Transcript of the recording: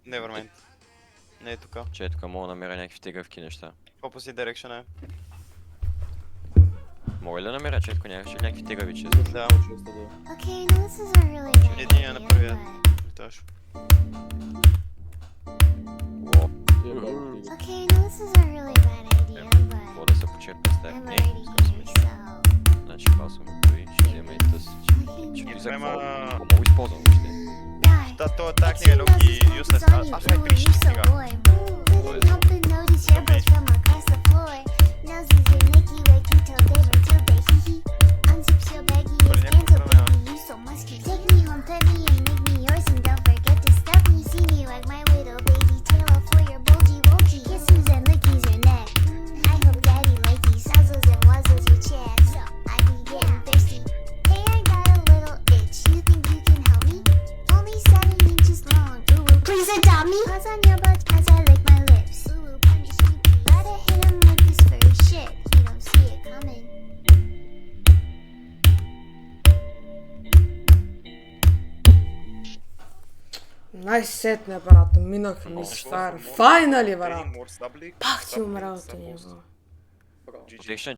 Nevermind. Не е тука. Че е тука, мога да намеря някакви тегавки неща. Opposite direction е. Мога ли да намеря четко някакви тегави чест? Да. Okay, no, this is a really bad Единия на първия. idea, Точно. but... Okay, no, this is a really bad idea, but... Мога да се почерпя с теб. I'm Не, already искам here, смешно. so... Значи пасваме той, ще взема и тъс. Че той за какво мога използвам въобще? Die. Та, тази книга е локи useless. Аз ме причи книга. Couldn't help but notice your breath from across the floor. Noses your Nicky wakey till they run till they hee. Unzips your baggy and stands up baby, you so musky. Take me home, pet me and make me yours, and don't forget to stuff me. See me like my little baby tail off for your bulgy wonky. Kisses and lickies your neck. I hope daddy like these sazzles and wuzzles your chest. I be getting thirsty. Hey, I got a little itch. You think you can help me? Only 7 inches long. Ooh, please adopt me. Paws on your butt as I lick my lips. Ooh, punish me, please. Gotta hit him with this furry shit. He don't see it coming. Най-сетне, брато, минах Misfire. Finally, брат! More stubly. Пак ти умрал от него. Отиваш на